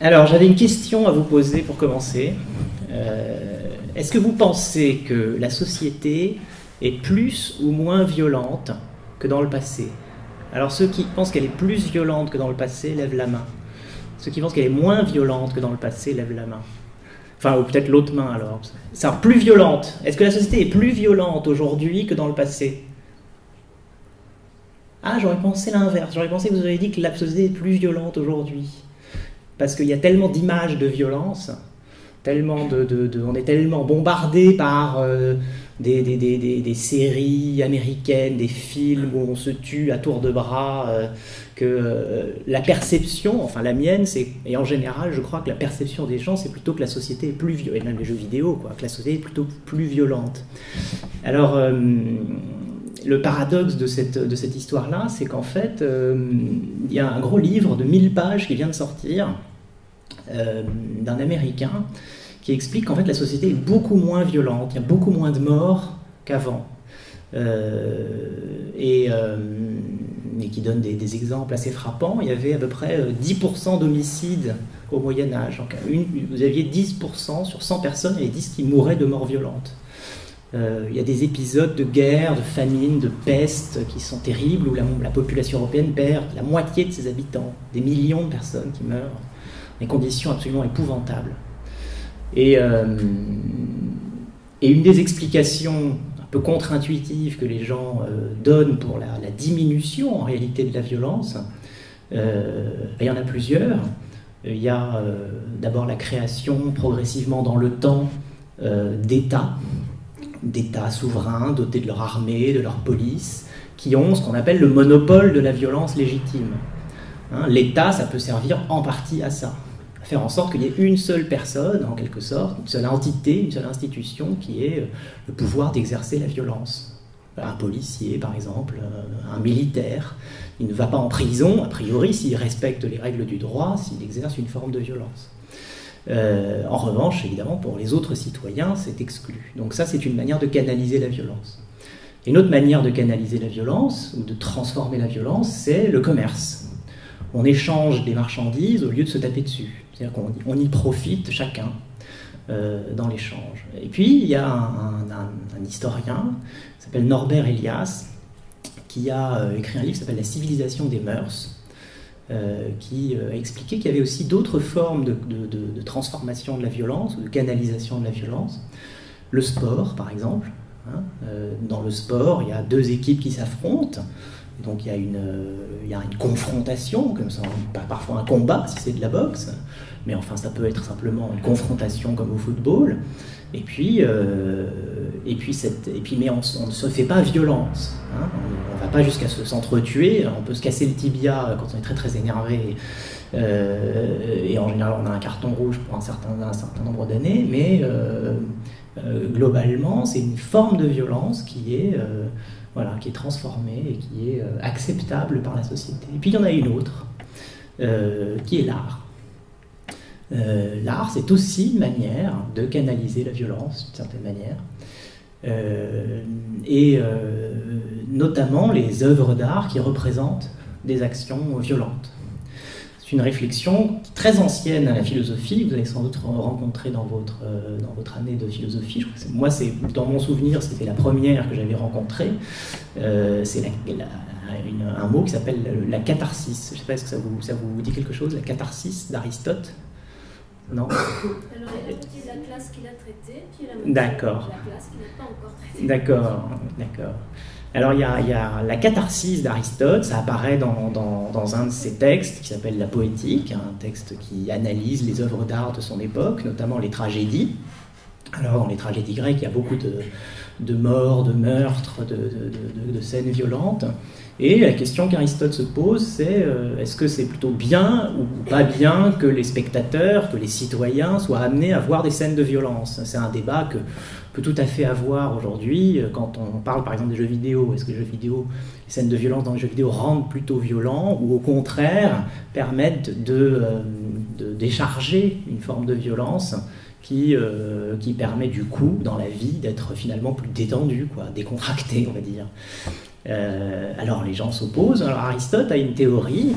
Alors, j'avais une question à vous poser pour commencer. Est-ce que vous pensez que la société est plus ou moins violente que dans le passé? Alors, ceux qui pensent qu'elle est plus violente que dans le passé, lèvent la main. Ceux qui pensent qu'elle est moins violente que dans le passé, lèvent la main. Enfin, ou peut-être l'autre main, alors. C'est plus violente. Est-ce que la société est plus violente aujourd'hui que dans le passé? Ah, j'aurais pensé l'inverse. J'aurais pensé que vous avez dit que la société est plus violente aujourd'hui. Parce qu'il y a tellement d'images de violence, on est tellement bombardé par des séries américaines, des films où on se tue à tour de bras, que la perception, enfin la mienne, et en général, je crois que la perception des gens, c'est plutôt que la société est plus violente, et même les jeux vidéo, quoi, que la société est plutôt plus violente. Alors, le paradoxe de cette histoire-là, c'est qu'en fait, il y a un gros livre de 1000 pages qui vient de sortir, d'un Américain, qui explique qu'en fait la société est beaucoup moins violente, il y a beaucoup moins de morts qu'avant. Et qui donne des exemples assez frappants. Il y avait à peu près 10% d'homicides au Moyen-Âge. Donc, vous aviez 10% sur 100 personnes, il y avait 10 qui mouraient de mort violente. Il y a des épisodes de guerre, de famine, de peste qui sont terribles, où la population européenne perd la moitié de ses habitants, des millions de personnes qui meurent, des conditions absolument épouvantables. Et une des explications un peu contre-intuitives que les gens donnent pour la diminution en réalité de la violence, il y en a plusieurs. Il y a d'abord la création progressivement dans le temps d'États souverains dotés de leur armée, de leur police, qui ont ce qu'on appelle le monopole de la violence légitime. L'État, ça peut servir en partie à ça. Faire en sorte qu'il y ait une seule personne, en quelque sorte, une seule entité, une seule institution qui ait le pouvoir d'exercer la violence. Un policier, par exemple, un militaire, il ne va pas en prison, a priori, s'il respecte les règles du droit, s'il exerce une forme de violence. En revanche, évidemment, pour les autres citoyens, c'est exclu. Donc ça, c'est une manière de canaliser la violence. Une autre manière de canaliser la violence, ou de transformer la violence, c'est le commerce. On échange des marchandises au lieu de se taper dessus. C'est-à-dire qu'on y profite chacun dans l'échange. Et puis, il y a un historien qui s'appelle Norbert Elias, qui a écrit un livre qui s'appelle La civilisation des mœurs, qui a expliqué qu'il y avait aussi d'autres formes de transformation de la violence, ou de canalisation de la violence. Le sport, par exemple. Dans le sport, il y a deux équipes qui s'affrontent. Donc il y a une confrontation, comme ça, parfois un combat si c'est de la boxe, mais enfin ça peut être simplement une confrontation comme au football. Et puis mais on ne se fait pas violence. On ne va pas jusqu'à s'entretuer. On peut se casser le tibia quand on est très très énervé. Et en général on a un carton rouge pour un certain nombre d'années, mais globalement c'est une forme de violence qui est transformée et qui est acceptable par la société. Et puis il y en a une autre, qui est l'art. L'art, c'est aussi une manière de canaliser la violence, d'une certaine manière. Notamment les œuvres d'art qui représentent des actions violentes. C'est une réflexion très ancienne à la philosophie, vous avez sans doute rencontré dans votre année de philosophie. Moi, dans mon souvenir, c'était la première que j'avais rencontrée. C'est un mot qui s'appelle la catharsis. Je ne sais pas, est-ce que ça vous dit quelque chose, la catharsis d'Aristote? Non. Alors, il y a la partie de la classe qu'il a traitée, puis la moitié de la classe qu'il n'a pas encore traitée. D'accord. Alors, il y a la catharsis d'Aristote, ça apparaît dans un de ses textes qui s'appelle La Poétique, un texte qui analyse les œuvres d'art de son époque, notamment les tragédies. Alors, dans les tragédies grecques, il y a beaucoup de morts, de meurtres, de scènes violentes. Et la question qu'Aristote se pose, c'est est-ce que c'est plutôt bien ou pas bien que les spectateurs, que les citoyens soient amenés à voir des scènes de violence? C'est un débat que peut tout à fait avoir aujourd'hui quand on parle par exemple des jeux vidéo. Est-ce que les scènes de violence dans les jeux vidéo rendent plutôt violents ou au contraire permettent de décharger une forme de violence qui permet du coup dans la vie d'être finalement plus détendu, décontracté, on va dire. Alors les gens s'opposent. Alors Aristote a une théorie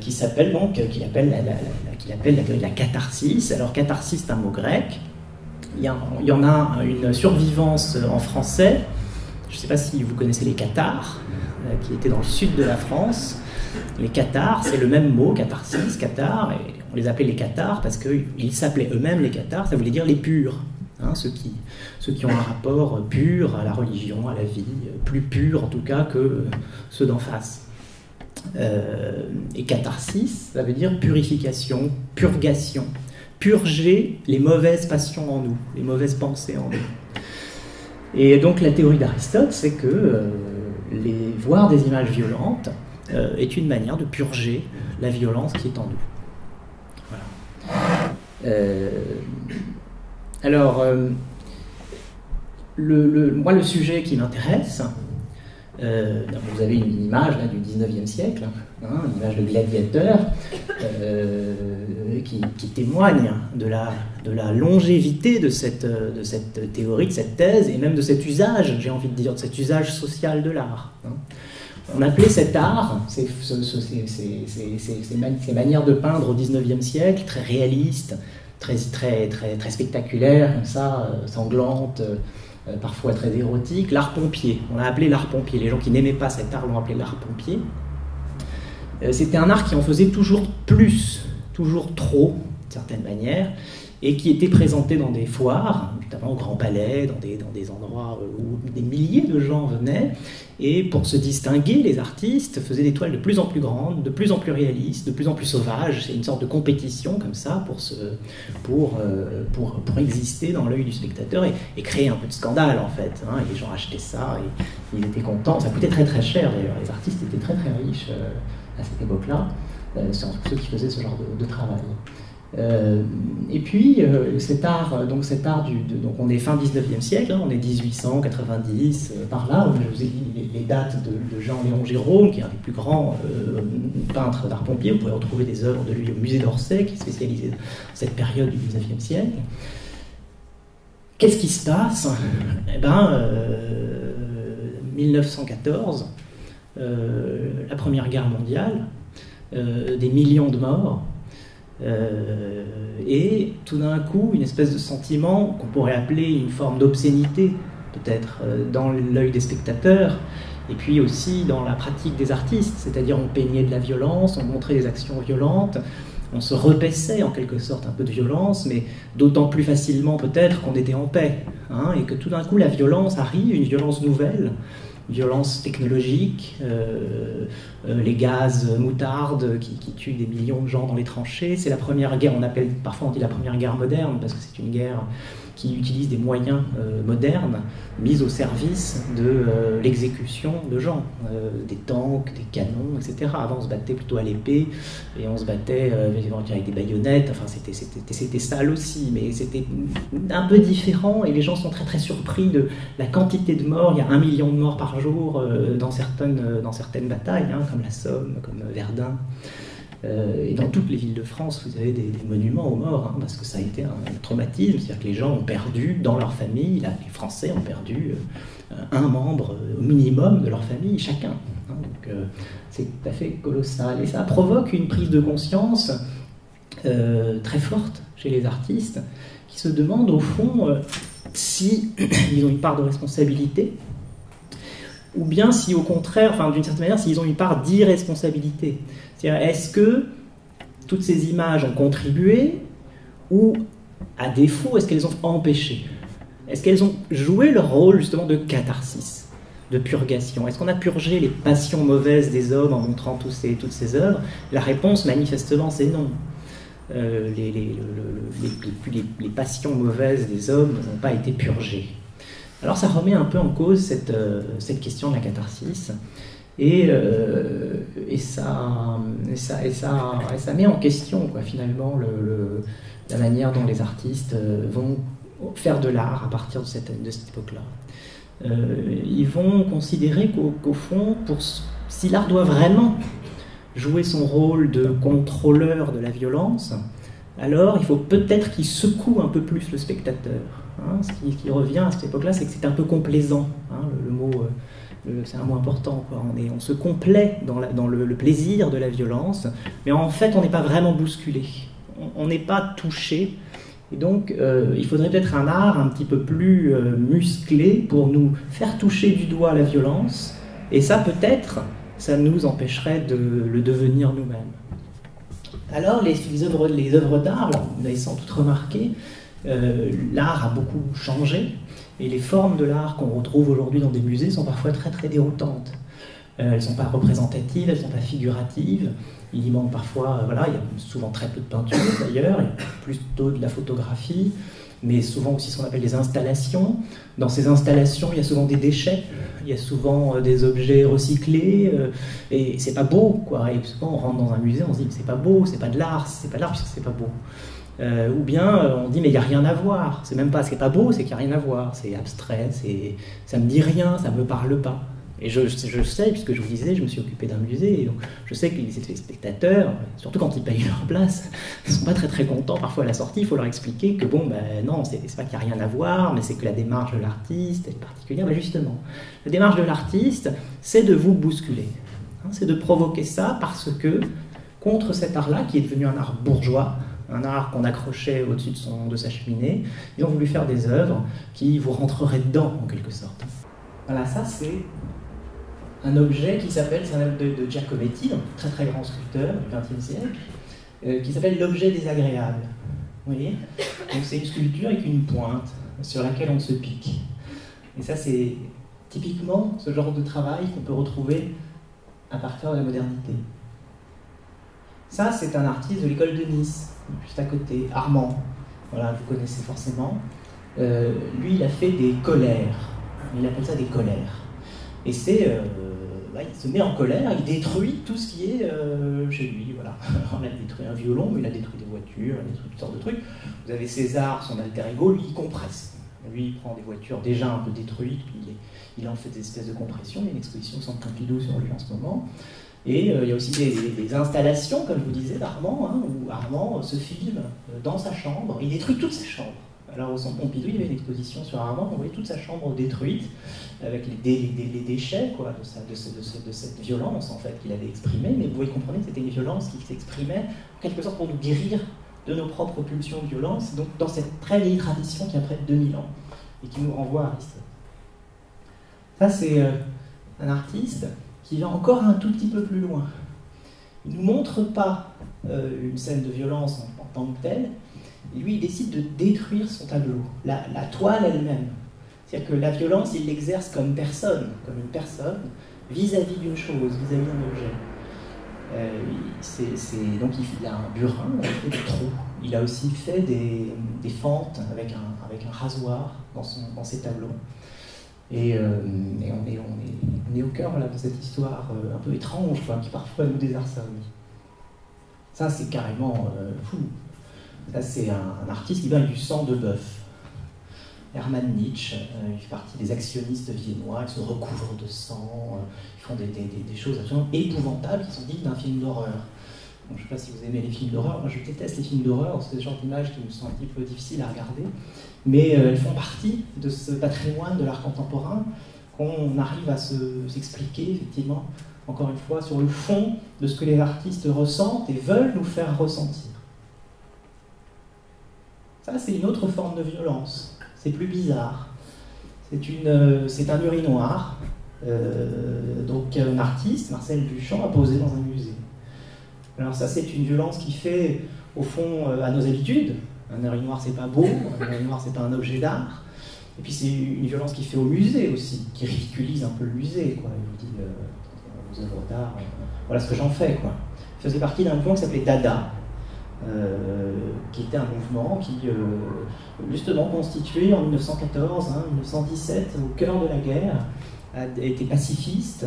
qu'il appelle la catharsis. Alors catharsis, c'est un mot grec. Il y en a une survivance en français. Je ne sais pas si vous connaissez les Cathares, qui étaient dans le sud de la France. Les Cathares, c'est le même mot, catharsis, cathare, et on les appelait les Cathares parce qu'ils s'appelaient eux-mêmes les Cathares, ça voulait dire les purs, hein, ceux qui ont un rapport pur à la religion, à la vie, plus pur en tout cas que ceux d'en face. Et catharsis, ça veut dire purification, purgation, purger les mauvaises passions en nous, les mauvaises pensées en nous. Et donc la théorie d'Aristote, c'est que voir des images violentes est une manière de purger la violence qui est en nous. Voilà. Alors, moi, le sujet qui m'intéresse, vous avez une image là, du 19e siècle, hein, une image de gladiateur qui témoigne de la longévité de cette théorie, de cette thèse, et même de cet usage, j'ai envie de dire, de cet usage social de l'art. Hein. On appelait cet art, ces manières de peindre au 19e siècle, très réalistes, très spectaculaires, comme ça, sanglantes, parfois très érotiques, l'art pompier. On l'a appelé l'art pompier. Les gens qui n'aimaient pas cet art l'ont appelé l'art pompier. C'était un art qui en faisait toujours plus, toujours trop, d'une certaine manière, et qui était présenté dans des foires, notamment au Grand Palais, dans des endroits où des milliers de gens venaient, et pour se distinguer, les artistes faisaient des toiles de plus en plus grandes, de plus en plus réalistes, de plus en plus sauvages. C'est une sorte de compétition comme ça pour exister dans l'œil du spectateur et créer un peu de scandale en fait. Hein. Et les gens achetaient ça et ils étaient contents. Ça coûtait très très cher d'ailleurs. Les artistes étaient très très riches à cette époque-là, ceux qui faisaient ce genre de travail. Et puis cet art donc on est fin 19e siècle, hein, on est 1890 par là. Je vous ai dit les dates de Jean-Léon Gérôme, qui est un des plus grands peintres d'art pompier. Vous pouvez retrouver des œuvres de lui au musée d'Orsay, qui est spécialisé dans cette période du 19e siècle. Qu'est-ce qui se passe? 1914, la Première Guerre mondiale, des millions de morts. Et tout d'un coup, une espèce de sentiment qu'on pourrait appeler une forme d'obscénité, peut-être, dans l'œil des spectateurs, et puis aussi dans la pratique des artistes, c'est-à-dire on peignait de la violence, on montrait des actions violentes, on se repaissait en quelque sorte un peu de violence, mais d'autant plus facilement peut-être qu'on était en paix, hein, et que tout d'un coup la violence arrive, une violence nouvelle, violence technologique, les gaz moutardes qui tuent des millions de gens dans les tranchées. C'est la première guerre, parfois on dit la première guerre moderne, parce que c'est une guerre qui utilise des moyens modernes mis au service de l'exécution de gens, des tanks, des canons, etc. Avant on se battait plutôt à l'épée, et on se battait avec des baïonnettes, enfin c'était sale aussi, mais c'était un peu différent, et les gens sont très très surpris de la quantité de morts. Il y a 1 million de morts par jour dans certaines batailles, hein, comme la Somme, comme Verdun. Et dans toutes les villes de France, vous avez des monuments aux morts, hein, parce que ça a été un traumatisme, c'est-à-dire que les gens ont perdu dans leur famille, les Français ont perdu un membre au minimum de leur famille, chacun. Hein, donc c'est tout à fait colossal. Et ça provoque une prise de conscience très forte chez les artistes, qui se demandent au fond si ils ont une part de responsabilité, ou bien si au contraire, enfin d'une certaine manière, s'ils ont une part d'irresponsabilité. C'est-à-dire, est-ce que toutes ces images ont contribué, ou à défaut, est-ce qu'elles ont empêché? Est-ce qu'elles ont joué leur rôle justement de catharsis, de purgation? Est-ce qu'on a purgé les passions mauvaises des hommes en montrant toutes ces œuvres? La réponse manifestement c'est non. Les passions mauvaises des hommes n'ont pas été purgées. Alors ça remet un peu en cause cette question de la catharsis, et ça met en question quoi, finalement la manière dont les artistes vont faire de l'art à partir de cette époque-là. Ils vont considérer qu'au fond, si l'art doit vraiment jouer son rôle de contrôleur de la violence, alors il faut peut-être qu'il secoue un peu plus le spectateur. Hein, ce qui revient à cette époque-là, c'est que c'est un peu complaisant. Hein, c'est un mot important, quoi. On se complaît dans le plaisir de la violence, mais en fait on n'est pas vraiment bousculé, on n'est pas touché, et donc il faudrait peut-être un art un petit peu plus musclé pour nous faire toucher du doigt la violence, et ça peut-être, ça nous empêcherait de le devenir nous-mêmes. Alors les œuvres d'art, vous avez sans doute remarqué, l'art a beaucoup changé, et les formes de l'art qu'on retrouve aujourd'hui dans des musées sont parfois très très déroutantes. Elles ne sont pas représentatives, elles ne sont pas figuratives, il y manque parfois, voilà, il y a souvent très peu de peinture d'ailleurs, il y a plutôt de la photographie, mais souvent aussi ce qu'on appelle des installations. Dans ces installations, il y a souvent des déchets, il y a souvent des objets recyclés, et c'est pas beau, quoi. Et souvent on rentre dans un musée, on se dit c'est pas beau, c'est pas de l'art puisque c'est pas beau. Ou bien on dit mais il n'y a rien à voir, c'est même pas ce qui n'est pas beau, c'est qu'il n'y a rien à voir, c'est abstrait, ça me dit rien, ça me parle pas. Et je sais, puisque je vous disais, je me suis occupé d'un musée, et donc je sais que les spectateurs, surtout quand ils payent leur place, ils ne sont pas très très contents. Parfois à la sortie, il faut leur expliquer que bon, ben non, c'est pas qu'il n'y a rien à voir, mais c'est que la démarche de l'artiste est particulière. Ben justement, la démarche de l'artiste, c'est de vous bousculer, c'est de provoquer ça parce que contre cet art-là, qui est devenu un art bourgeois, un art qu'on accrochait au-dessus de sa cheminée, ils ont voulu faire des œuvres qui vous rentreraient dedans, en quelque sorte. Voilà, ça c'est un objet qui s'appelle, c'est un œuvre de Giacometti, donc très très grand sculpteur du XXe siècle, qui s'appelle l'objet désagréable. Vous voyez? Donc c'est une sculpture avec une pointe sur laquelle on se pique. Et ça c'est typiquement ce genre de travail qu'on peut retrouver à partir de la modernité. Ça c'est un artiste de l'école de Nice, juste à côté, Armand. Voilà, vous connaissez forcément. Lui il a fait des colères, il appelle ça des colères. Et c'est, il se met en colère, il détruit tout ce qui est chez lui, voilà. On a détruit un violon, mais il a détruit des voitures, il a détruit toutes sortes de trucs. Vous avez César, son alter ego, lui il compresse. Lui il prend des voitures déjà un peu détruites, puis il en fait des espèces de compression. Il y a une exposition au Centre Pompidou sur lui en ce moment. Et il y a aussi des installations, comme je vous disais, d'Armand, où Armand se filme dans sa chambre, il détruit toute sa chambre. Alors au Centre Pompidou, il y avait une exposition sur Armand, on voyait toute sa chambre détruite, avec les déchets quoi, de cette violence en fait qu'il avait exprimée, mais vous pouvez comprendre que c'était une violence qui s'exprimait en quelque sorte pour nous guérir de nos propres pulsions de violence, donc dans cette très vieille tradition qui a près de 2000 ans, et qui nous renvoie à Aristote. Ça c'est un artiste qui va encore un tout petit peu plus loin. Il ne nous montre pas une scène de violence en tant que telle, et lui, il décide de détruire son tableau, la toile elle-même. C'est-à-dire que la violence, il l'exerce comme une personne, vis-à-vis d'une chose, vis-à-vis d'un objet. Donc il a un burin, il a fait des trous. Il a aussi fait des fentes avec un rasoir dans ses tableaux. Et on est au cœur là, de cette histoire un peu étrange, quoi, qui parfois nous désarçonne. Ça, c'est carrément fou. Ça, c'est un artiste qui vient avec du sang de bœuf. Hermann Nietzsche, il fait partie des actionnistes viennois, ils se recouvrent de sang, ils font des choses absolument épouvantables qui sont dignes d'un film d'horreur. Donc, je ne sais pas si vous aimez les films d'horreur, moi je déteste les films d'horreur, c'est des genres d'images qui me sont un petit peu difficiles à regarder, mais elles font partie de ce patrimoine de l'art contemporain qu'on arrive à s'expliquer, effectivement, encore une fois, sur le fond de ce que les artistes ressentent et veulent nous faire ressentir. Ça, c'est une autre forme de violence. C'est plus bizarre. C'est un urinoir. Donc un artiste, Marcel Duchamp, a posé dans un musée. Alors ça, c'est une violence qui fait, au fond, à nos habitudes. Un urinoir, c'est pas beau. Un urinoir, c'est pas un objet d'art. Et puis c'est une violence qui fait au musée aussi, qui ridiculise un peu le musée, quoi. Il vous dit, aux œuvres d'art, voilà ce que j'en fais, quoi. Je faisais partie d'un mouvement qui s'appelait Dada. Qui était un mouvement qui, justement constitué en 1914, 1917, au cœur de la guerre, a été pacifiste,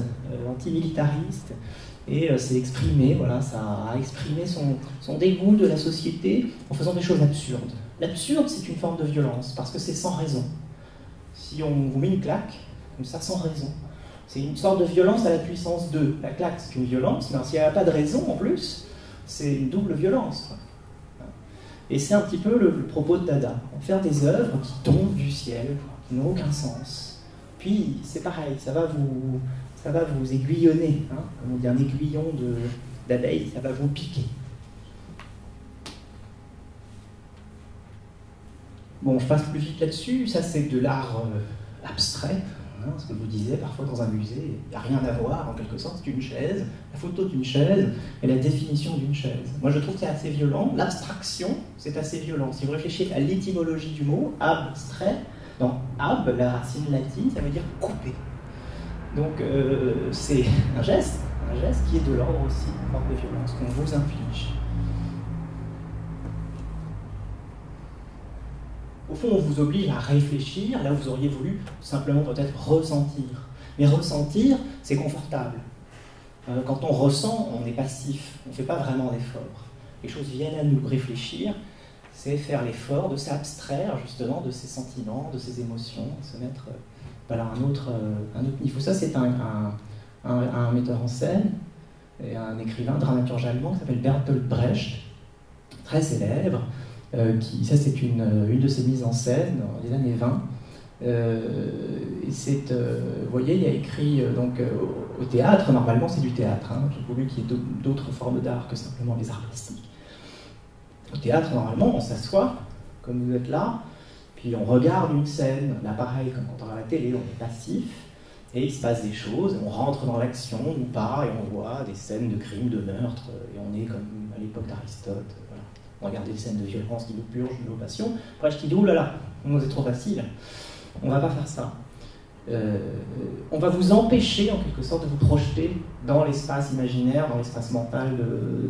antimilitariste, et s'est exprimé, voilà, ça a exprimé son dégoût de la société en faisant des choses absurdes. L'absurde, c'est une forme de violence, parce que c'est sans raison. Si on vous met une claque, comme ça, sans raison, c'est une sorte de violence à la puissance 2. La claque, c'est une violence, mais s'il n'y a pas de raison en plus, c'est une double violence, quoi. Et c'est un petit peu le propos de Dada. Faire des œuvres qui tombent du ciel, qui n'ont aucun sens, Puis c'est pareil, ça va vous aiguillonner, hein, comme on dit un aiguillon d'abeille, ça va vous piquer. Bon, je passe plus vite là-dessus, ça c'est de l'art abstrait, hein, ce que je vous disais, parfois dans un musée, il n'y a rien à voir en quelque sorte, c'est une chaise, la photo d'une chaise et la définition d'une chaise. Moi je trouve que c'est assez violent, l'abstraction c'est assez violent. Si vous réfléchissez à l'étymologie du mot, abstrait, dans ab, la racine latine, ça veut dire couper. Donc c'est un geste qui est de l'ordre aussi, une forme de violence qu'on vous inflige. Au fond, on vous oblige à réfléchir, là vous auriez voulu simplement peut-être ressentir. Mais ressentir, c'est confortable. Quand on ressent, on est passif, on ne fait pas vraiment d'effort. Les choses viennent à nous. Réfléchir, c'est faire l'effort de s'abstraire justement de ces sentiments, de ces émotions, se mettre à un autre niveau. Ça, c'est un metteur en scène et un écrivain, dramaturge allemand qui s'appelle Bertolt Brecht, très célèbre. Ça, c'est une de ses mises en scène dans les années 20. Vous voyez, il a écrit au théâtre, normalement c'est du théâtre, hein, j'ai voulu qu'il y ait d'autres formes d'art que simplement les arts plastiques. Au théâtre, normalement, on s'assoit, comme vous êtes là, puis on regarde une scène, là pareil, comme quand on regarde la télé, on est passif, et il se passe des choses, on rentre dans l'action ou pas, et on voit des scènes de crimes, de meurtres, et on est comme à l'époque d'Aristote, voilà. On regarde des scènes de violence qui nous purgent de nos passions. Après, je dis, oulala, c'est trop facile. On ne va pas faire ça. On va vous empêcher, en quelque sorte, de vous projeter dans l'espace imaginaire, dans l'espace mental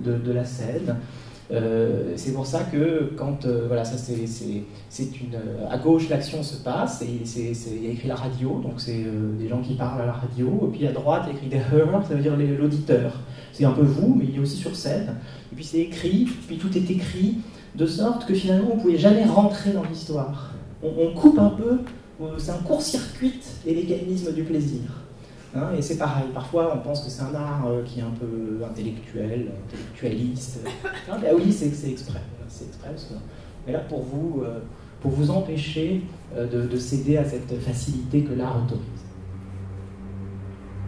de la scène. C'est pour ça que quand voilà, ça à gauche l'action se passe et il y a écrit la radio, donc c'est des gens qui parlent à la radio, et puis à droite il y a écrit the hearer, ça veut dire l'auditeur. C'est un peu vous, mais il est aussi sur scène. Et puis c'est écrit, puis tout est écrit de sorte que finalement on ne pouvait jamais rentrer dans l'histoire. On coupe un peu, c'est un court-circuite les mécanismes du plaisir. Hein, et c'est pareil, parfois on pense que c'est un art qui est un peu intellectuel, intellectualiste. Ah oui, c'est exprès. Voilà, c'est exprès parce que on est là pour vous empêcher de céder à cette facilité que l'art autorise.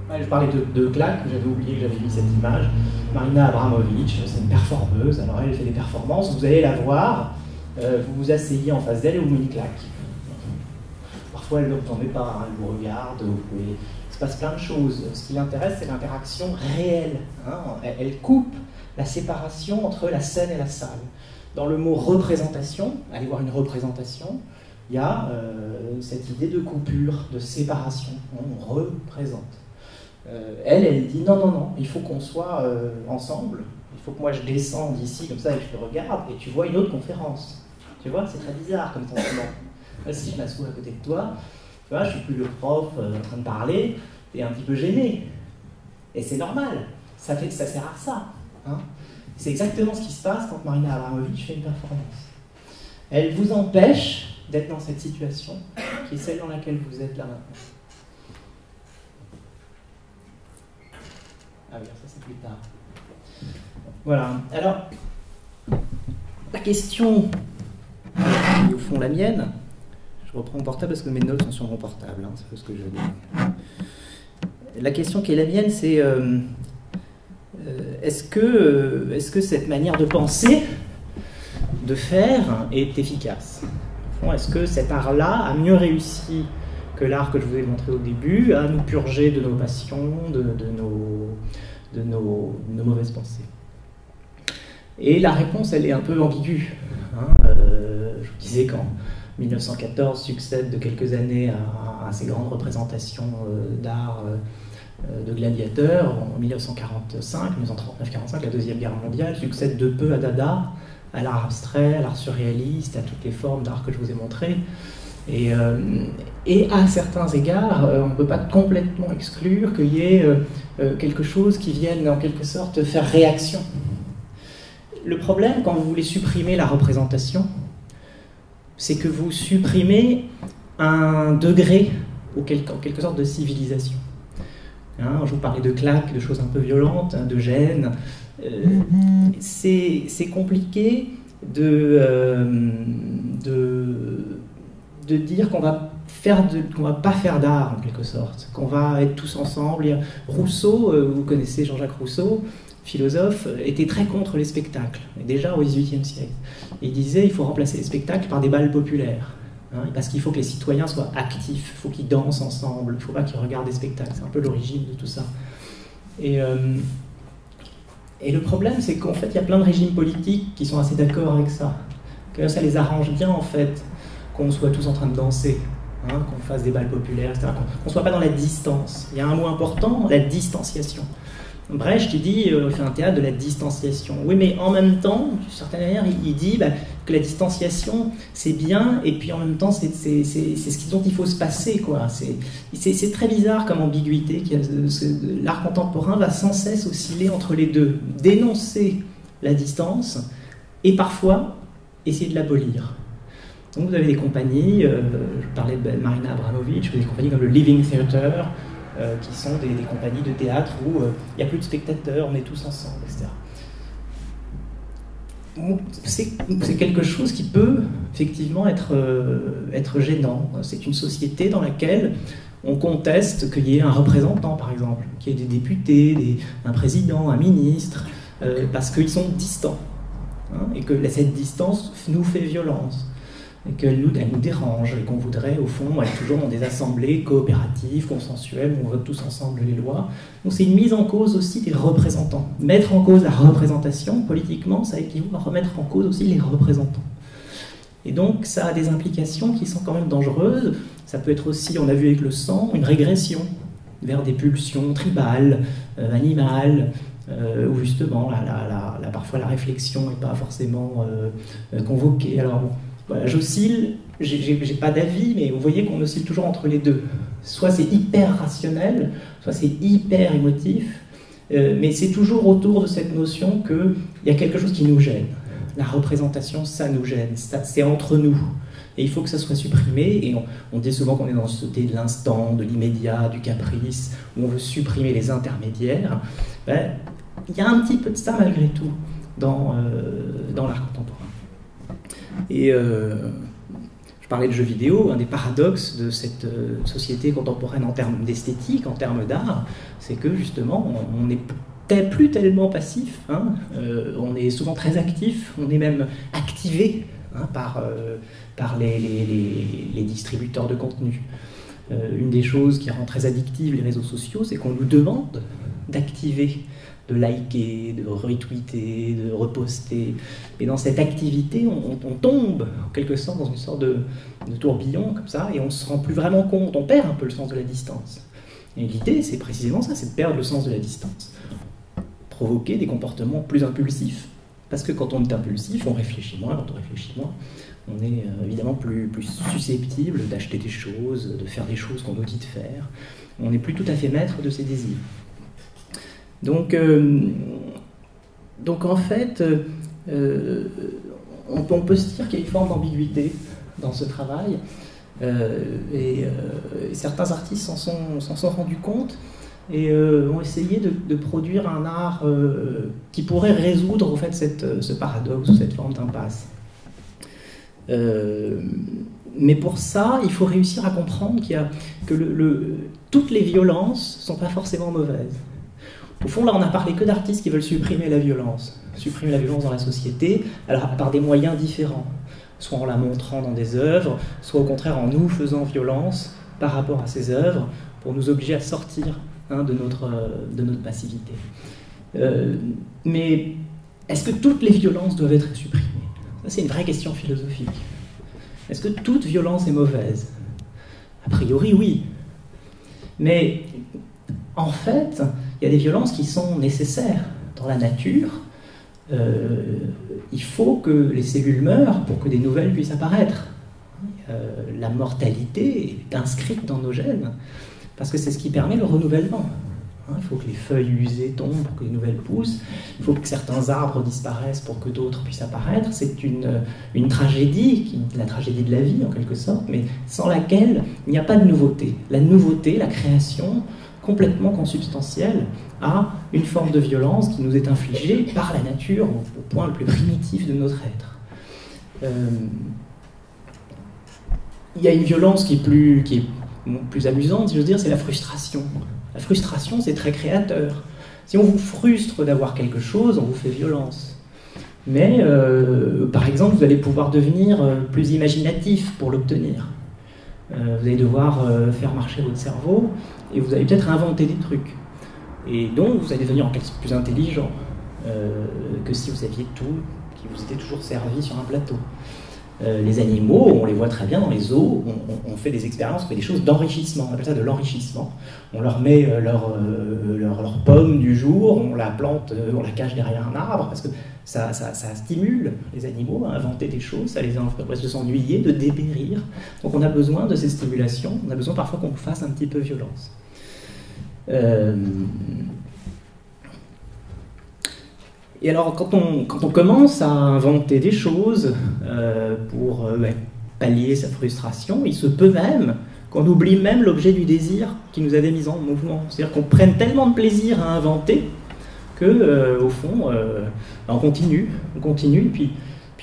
Ouais, je parlais de claque, j'avais oublié que j'avais mis cette image. Marina Abramovic, c'est une performeuse, alors elle fait des performances, vous allez la voir, vous vous asseyez en face d'elle et vous mettez une claque. Parfois elle ne retournait pas, hein, elle vous regarde, vous pouvez... il se passe plein de choses. Ce qui l'intéresse, c'est l'interaction réelle. Hein. Elle coupe la séparation entre la scène et la salle. Dans le mot représentation, allez voir une représentation, il y a cette idée de coupure, de séparation. On représente. Elle dit non, il faut qu'on soit ensemble, il faut que moi je descende ici comme ça et que je te regarde et tu vois une autre conférence. Tu vois, c'est très bizarre comme sentiment. Si je m'assois à côté de toi, tu vois, je suis plus le prof en train de parler, t'es un petit peu gêné. Et c'est normal, ça sert à ça. Hein. C'est exactement ce qui se passe quand Marina Abramovic fait une performance. Elle vous empêche d'être dans cette situation qui est celle dans laquelle vous êtes là maintenant. Ah oui, ça c'est plus tard. Voilà, alors, la question, qui est au fond la mienne, je reprends mon portable parce que mes notes sont sur mon portable, hein, c'est ce que je veux dire. La question qui est la mienne, c'est est-ce que cette manière de penser, de faire, est efficace? Au fond, est-ce que cet art-là a mieux réussi que l'art que je vous ai montré au début à nous purger de nos passions, de nos mauvaises pensées? Et la réponse, elle est un peu ambiguë. Hein. Je vous disais qu'en 1914 succède de quelques années à ces grandes représentations d'art de gladiateurs. En 1945, 1939-45, la Deuxième Guerre mondiale succède de peu à Dada, à l'art abstrait, à l'art surréaliste, à toutes les formes d'art que je vous ai montrées. Et à certains égards, on ne peut pas complètement exclure qu'il y ait quelque chose qui vienne en quelque sorte faire réaction. Le problème, quand vous voulez supprimer la représentation, c'est que vous supprimez un degré, en quelque sorte, de civilisation. Hein, je vous parlais de claques, de choses un peu violentes, hein, de gêne. C'est compliqué de dire qu'on va qu'on va pas faire d'art en quelque sorte, qu'on va être tous ensemble. Rousseau, vous connaissez Jean-Jacques Rousseau, philosophe, était très contre les spectacles, déjà au XVIIIe siècle. Il disait il faut remplacer les spectacles par des bals populaires, hein, parce qu'il faut que les citoyens soient actifs, il faut qu'ils dansent ensemble, il ne faut pas qu'ils regardent des spectacles. C'est un peu l'origine de tout ça. Et le problème, c'est qu'en fait, il y a plein de régimes politiques qui sont assez d'accord avec ça. Que ça les arrange bien, en fait, qu'on soit tous en train de danser, hein, qu'on fasse des bals populaires, etc., qu'on ne soit pas dans la distance. Il y a un mot important, la distanciation. Brecht, il dit, il fait un théâtre de la distanciation. Oui, mais en même temps, d'une certaine manière, il dit que la distanciation, c'est bien, et puis en même temps, c'est ce dont il faut se passer, quoi. C'est très bizarre comme ambiguïté. L'art contemporain va sans cesse osciller entre les deux. Dénoncer la distance, et parfois, essayer de l'abolir. Donc vous avez des compagnies, je parlais de Marina Abramovic, des compagnies comme le Living Theatre, qui sont des compagnies de théâtre où il n'y a plus de spectateurs, on est tous ensemble, etc. C'est quelque chose qui peut effectivement être gênant. C'est une société dans laquelle on conteste qu'il y ait un représentant, par exemple, qu'il y ait des députés, un président, un ministre, parce qu'ils sont distants, hein, et que cette distance nous fait violence. Et qu'elle nous dérange, et qu'on voudrait, au fond, être toujours dans des assemblées coopératives, consensuelles, où on vote tous ensemble les lois. Donc c'est une mise en cause aussi des représentants. Mettre en cause la représentation, politiquement, ça équivaut à remettre en cause aussi les représentants. Et donc ça a des implications qui sont quand même dangereuses. Ça peut être aussi, on l'a vu avec le sang, une régression vers des pulsions tribales, animales, où justement, parfois la réflexion n'est pas forcément convoquée. Alors bon, voilà, j'oscille, j'ai pas d'avis, mais vous voyez qu'on oscille toujours entre les deux. Soit c'est hyper rationnel, soit c'est hyper émotif, mais c'est toujours autour de cette notion qu'il y a quelque chose qui nous gêne. La représentation, ça nous gêne, c'est entre nous. Et il faut que ça soit supprimé, et on dit souvent qu'on est dans une société de l'instant, de l'immédiat, du caprice, où on veut supprimer les intermédiaires. Ben, il y a un petit peu de ça malgré tout dans l'art contemporain. Et je parlais de jeux vidéo, un des paradoxes de cette société contemporaine en termes d'esthétique, en termes d'art, c'est que justement, on n'est plus tellement passif, hein, on est souvent très actif, on est même activé, hein, par les distributeurs de contenu. Une des choses qui rend très addictives les réseaux sociaux, c'est qu'on nous demande d'activer, de liker, de retweeter, de reposter. Et dans cette activité, on tombe en quelque sorte dans une sorte de tourbillon comme ça, et on ne se rend plus vraiment compte, on perd un peu le sens de la distance. Et l'idée, c'est précisément ça, c'est de perdre le sens de la distance. Provoquer des comportements plus impulsifs. Parce que quand on est impulsif, on réfléchit moins, quand on réfléchit moins, on est évidemment plus susceptible d'acheter des choses, de faire des choses qu'on nous dit de faire. On n'est plus tout à fait maître de ses désirs. Donc en fait, on peut se dire qu'il y a une forme d'ambiguïté dans ce travail, et certains artistes s'en sont rendus compte et ont essayé de produire un art qui pourrait résoudre en fait ce paradoxe, cette forme d'impasse. Mais pour ça, il faut réussir à comprendre que toutes les violences ne sont pas forcément mauvaises. Au fond, là, on n'a parlé que d'artistes qui veulent supprimer la violence dans la société, alors par des moyens différents, soit en la montrant dans des œuvres, soit au contraire en nous faisant violence par rapport à ces œuvres, pour nous obliger à sortir, hein, de notre passivité. Mais est-ce que toutes les violences doivent être supprimées? Ça, c'est une vraie question philosophique. Est-ce que toute violence est mauvaise? A priori, oui. Mais en fait, il y a des violences qui sont nécessaires dans la nature. Il faut que les cellules meurent pour que des nouvelles puissent apparaître. La mortalité est inscrite dans nos gènes, parce que c'est ce qui permet le renouvellement. Il faut que les feuilles usées tombent pour que les nouvelles poussent. Il faut que certains arbres disparaissent pour que d'autres puissent apparaître. C'est une tragédie, la tragédie de la vie en quelque sorte, mais sans laquelle il n'y a pas de nouveauté. La nouveauté, la création, complètement consubstantielle à une forme de violence qui nous est infligée par la nature au point le plus primitif de notre être. il y a une violence qui est plus amusante, si je veux dire, c'est la frustration. La frustration, c'est très créateur. Si on vous frustre d'avoir quelque chose, on vous fait violence. Mais, par exemple, vous allez pouvoir devenir plus imaginatif pour l'obtenir. Vous allez devoir faire marcher votre cerveau et vous allez peut-être inventer des trucs. Et donc, vous allez devenir en quelque sorte plus intelligent que si vous aviez tout qui vous était toujours servi sur un plateau. Les animaux, on les voit très bien dans les zoos, on fait des expériences, on fait des choses d'enrichissement, on appelle ça de l'enrichissement. On leur met leur pomme du jour, on la plante, on la cache derrière un arbre, parce que ça stimule les animaux à inventer des choses, ça les empêche de s'ennuyer, de dépérir. Donc on a besoin de ces stimulations, on a besoin parfois qu'on fasse un petit peu violence. Et alors, quand on commence à inventer des choses pour pallier sa frustration, il se peut même qu'on oublie même l'objet du désir qui nous avait mis en mouvement. C'est-à-dire qu'on prenne tellement de plaisir à inventer que, au fond, on continue, puis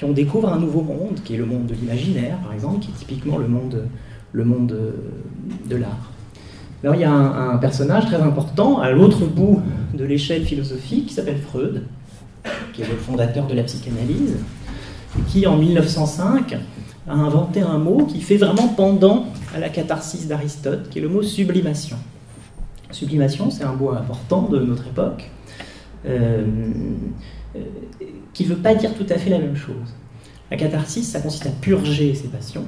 on découvre un nouveau monde, qui est le monde de l'imaginaire, par exemple, qui est typiquement le monde de l'art. Alors, il y a un personnage très important à l'autre bout de l'échelle philosophique qui s'appelle Freud, qui est le fondateur de la psychanalyse, et qui, en 1905, a inventé un mot qui fait vraiment pendant à la catharsis d'Aristote, qui est le mot sublimation. Sublimation, c'est un mot important de notre époque, qui ne veut pas dire tout à fait la même chose. La catharsis, ça consiste à purger ses passions.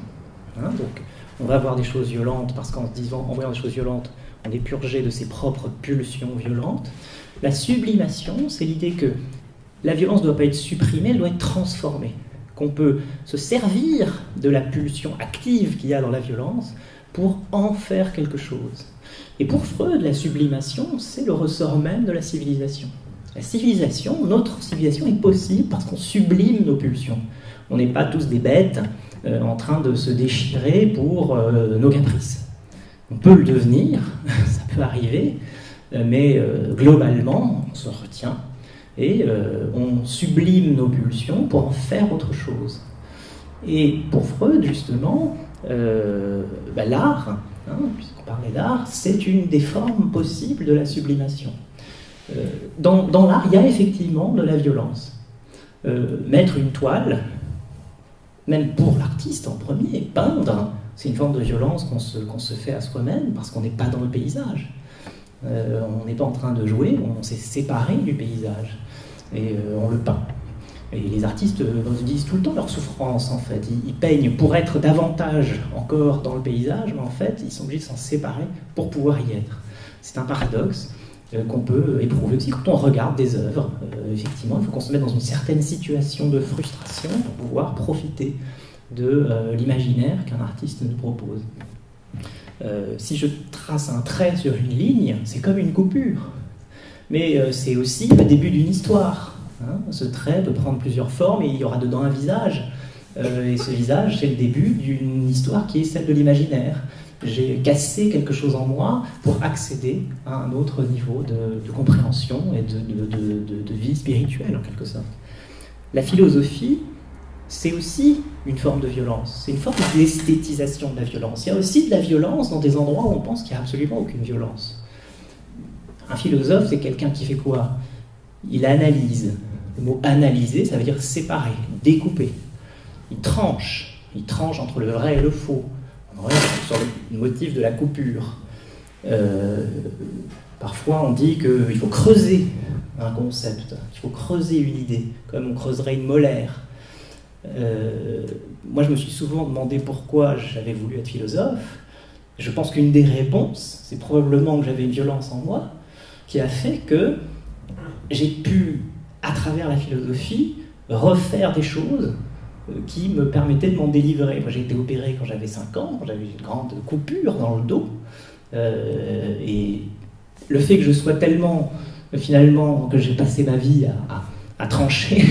Donc, on va avoir des choses violentes, parce qu'en voyant des choses violentes, on est purgé de ses propres pulsions violentes. La sublimation, c'est l'idée que la violence ne doit pas être supprimée, elle doit être transformée. Qu'on peut se servir de la pulsion active qu'il y a dans la violence pour en faire quelque chose. Et pour Freud, la sublimation, c'est le ressort même de la civilisation. La civilisation, notre civilisation est possible parce qu'on sublime nos pulsions. On n'est pas tous des bêtes en train de se déchirer pour nos caprices. On peut le devenir, ça peut arriver, mais globalement, on se retient. Et on sublime nos pulsions pour en faire autre chose. Et pour Freud, justement, l'art, puisqu'on parlait d'art, c'est une des formes possibles de la sublimation. Dans l'art, il y a effectivement de la violence. Mettre une toile, même pour l'artiste en premier, peindre, c'est une forme de violence qu'on se fait à soi-même parce qu'on n'est pas dans le paysage. On n'est pas en train de jouer, on s'est séparé du paysage et on le peint. Et les artistes disent tout le temps leur souffrance, en fait. Ils peignent pour être davantage encore dans le paysage, mais en fait, ils sont obligés de s'en séparer pour pouvoir y être. C'est un paradoxe qu'on peut éprouver aussi quand on regarde des œuvres. Effectivement, il faut qu'on se mette dans une certaine situation de frustration pour pouvoir profiter de l'imaginaire qu'un artiste nous propose. Si je trace un trait sur une ligne, c'est comme une coupure. Mais c'est aussi le début d'une histoire. Ce trait peut prendre plusieurs formes et il y aura dedans un visage. Et ce visage, c'est le début d'une histoire qui est celle de l'imaginaire. J'ai cassé quelque chose en moi pour accéder à un autre niveau de compréhension et de vie spirituelle, en quelque sorte. La philosophie, c'est aussi une forme de violence. C'est une forme d'esthétisation de la violence. Il y a aussi de la violence dans des endroits où on pense qu'il n'y a absolument aucune violence. Un philosophe, c'est quelqu'un qui fait quoi? Il analyse. Le mot analyser, ça veut dire séparer, découper. Il tranche entre le vrai et le faux. On revient sur le motif de la coupure. Parfois, on dit qu'il faut creuser un concept, il faut creuser une idée, comme on creuserait une molaire. Moi, je me suis souvent demandé pourquoi j'avais voulu être philosophe. Je pense qu'une des réponses, c'est probablement que j'avais une violence en moi qui a fait que j'ai pu, à travers la philosophie, refaire des choses qui me permettaient de m'en délivrer. Moi, j'ai été opéré quand j'avais 5 ans, j'avais une grande coupure dans le dos, et le fait que je sois tellement, finalement, que j'ai passé ma vie à trancher,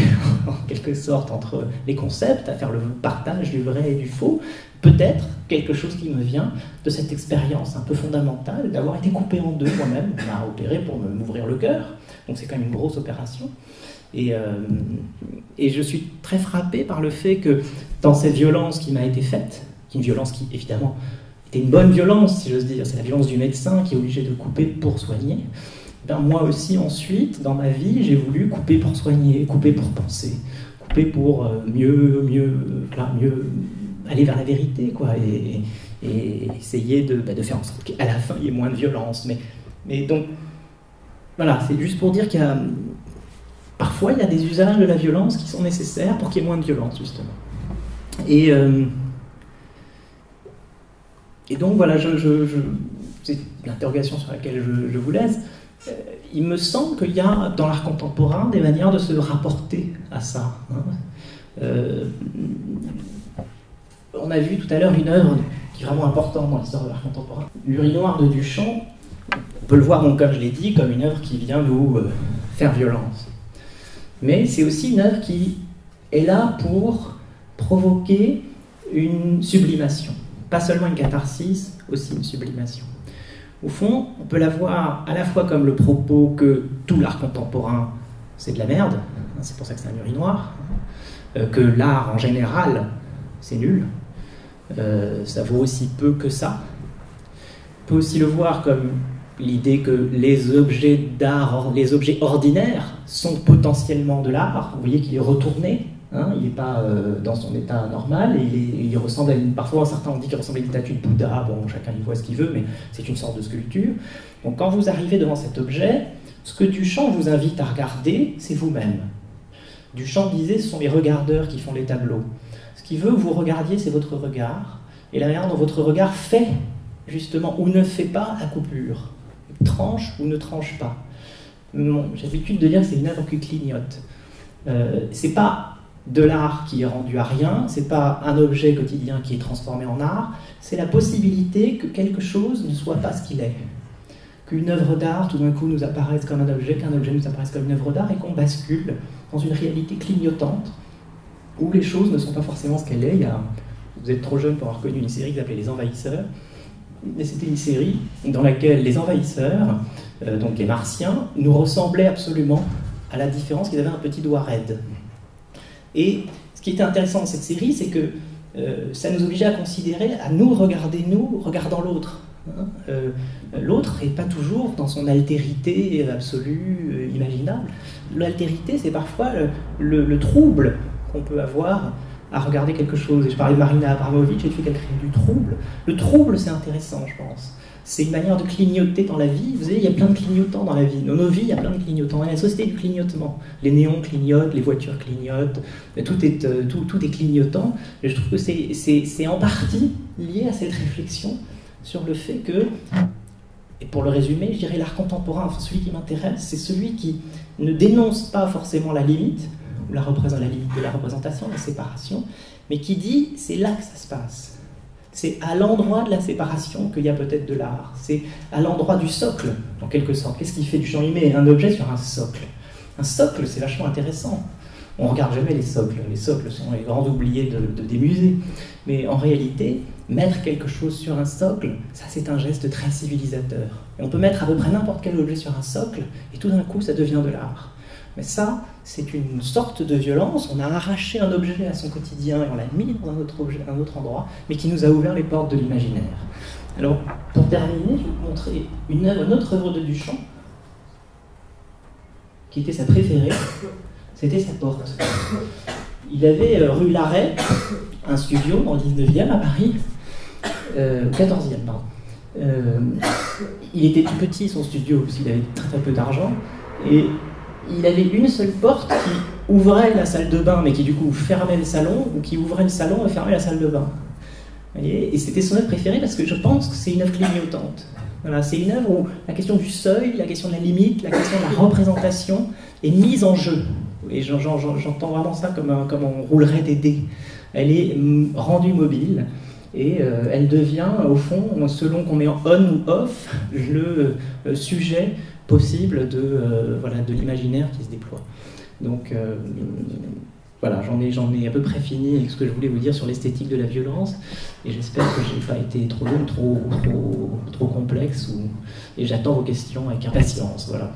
en quelque sorte, entre les concepts, à faire le partage du vrai et du faux, peut-être quelque chose qui me vient de cette expérience un peu fondamentale d'avoir été coupé en deux moi-même. On m'a opéré pour m'ouvrir le cœur, donc c'est quand même une grosse opération. Et je suis très frappé par le fait que dans cette violence qui m'a été faite, une violence qui, évidemment, était une bonne violence, si j'ose dire. C'est la violence du médecin qui est obligé de couper pour soigner. Ben, moi aussi, ensuite, dans ma vie, j'ai voulu couper pour soigner, couper pour penser, couper pour mieux aller vers la vérité, quoi, et essayer de faire en sorte qu'à la fin, il y ait moins de violence. Mais donc, voilà, c'est juste pour dire qu'il y a... Parfois, il y a des usages de la violence qui sont nécessaires pour qu'il y ait moins de violence, justement. Et donc, voilà, c'est l'interrogation sur laquelle je vous laisse. Il me semble qu'il y a, dans l'art contemporain, des manières de se rapporter à ça. On a vu tout à l'heure une œuvre qui est vraiment importante dans l'histoire de l'art contemporain. L'Urinoir de Duchamp, on peut le voir, donc, comme je l'ai dit, comme une œuvre qui vient nous faire violence. Mais c'est aussi une œuvre qui est là pour provoquer une sublimation. Pas seulement une catharsis, aussi une sublimation. Au fond, on peut la voir à la fois comme le propos que tout l'art contemporain, c'est de la merde, c'est pour ça que c'est un urinoir, que l'art en général, c'est nul, ça vaut aussi peu que ça. On peut aussi le voir comme l'idée que les objets d'art, les objets ordinaires, sont potentiellement de l'art. Vous voyez qu'il est retourné, hein, il n'est pas dans son état normal, et il ressemble à parfois certains ont dit qu'il ressemble à une statue de Bouddha, bon, chacun y voit ce qu'il veut, mais c'est une sorte de sculpture. Donc quand vous arrivez devant cet objet, ce que Duchamp vous invite à regarder, c'est vous-même. Duchamp disait, ce sont les regardeurs qui font les tableaux. Ce qu'il veut que vous regardiez, c'est votre regard, et la manière dont votre regard fait, justement, ou ne fait pas la coupure. Tranche ou ne tranche pas. Bon, j'ai l'habitude de dire que c'est une œuvre qui clignote. C'est pas de l'art qui est rendu à rien, c'est pas un objet quotidien qui est transformé en art, c'est la possibilité que quelque chose ne soit pas ce qu'il est. Qu'une œuvre d'art, tout d'un coup, nous apparaisse comme un objet, qu'un objet nous apparaisse comme une œuvre d'art, et qu'on bascule dans une réalité clignotante, où les choses ne sont pas forcément ce qu'elles sont. Vous êtes trop jeune pour avoir connu une série qui s'appelait Les Envahisseurs. C'était une série dans laquelle les envahisseurs, donc les martiens, nous ressemblaient absolument, à la différence qu'ils avaient un petit doigt raide. Et ce qui était intéressant dans cette série, c'est que ça nous obligeait à considérer, à nous regarder, nous, regardant l'autre. L'autre n'est pas toujours dans son altérité absolue, imaginable. L'altérité, c'est parfois le trouble qu'on peut avoir à regarder quelque chose. Et je parlais de Marina Abramovic, j'ai fait qu'elle crée du trouble. Le trouble, c'est intéressant, je pense. C'est une manière de clignoter dans la vie. Vous savez, il y a plein de clignotants dans la vie. Dans nos vies, il y a plein de clignotants. Il y a la société du clignotement. Les néons clignotent, les voitures clignotent, tout est clignotant. Et je trouve que c'est en partie lié à cette réflexion sur le fait que, et pour le résumer, je dirais l'art contemporain, enfin celui qui m'intéresse, c'est celui qui ne dénonce pas forcément la limite, la limite de la représentation, la séparation, mais qui dit c'est là que ça se passe. C'est à l'endroit de la séparation qu'il y a peut-être de l'art. C'est à l'endroit du socle, en quelque sorte. Qu'est-ce qu'il fait Duchamp? Il met un objet sur un socle. Un socle, c'est vachement intéressant. On ne regarde jamais les socles. Les socles sont les grands oubliés des musées. Mais en réalité, mettre quelque chose sur un socle, ça c'est un geste très civilisateur. Et on peut mettre à peu près n'importe quel objet sur un socle, et tout d'un coup, ça devient de l'art. Mais ça, c'est une sorte de violence. On a arraché un objet à son quotidien et on l'a mis dans un autre endroit, mais qui nous a ouvert les portes de l'imaginaire. Alors, pour terminer, je vais vous montrer une autre œuvre de Duchamp, qui était sa préférée, c'était sa porte. Il avait, rue Larrey, un studio dans le 19e à Paris, 14e, pardon. Il était tout petit, son studio, parce qu'il avait très très peu d'argent, et il avait une seule porte qui ouvrait la salle de bain, mais qui du coup fermait le salon, ou qui ouvrait le salon et fermait la salle de bain. Vous voyez, et c'était son œuvre préférée parce que je pense que c'est une œuvre clignotante. Voilà, c'est une œuvre où la question du seuil, la question de la limite, la question de la représentation est mise en jeu. Et j'entends vraiment ça comme on roulerait des dés. Elle est rendue mobile et elle devient, au fond, selon qu'on est en on ou off, le sujet possible de l'imaginaire qui se déploie. Donc voilà, j'en ai à peu près fini avec ce que je voulais vous dire sur l'esthétique de la violence, et j'espère que je n'ai pas été trop long, trop complexe, et j'attends vos questions avec impatience. Voilà.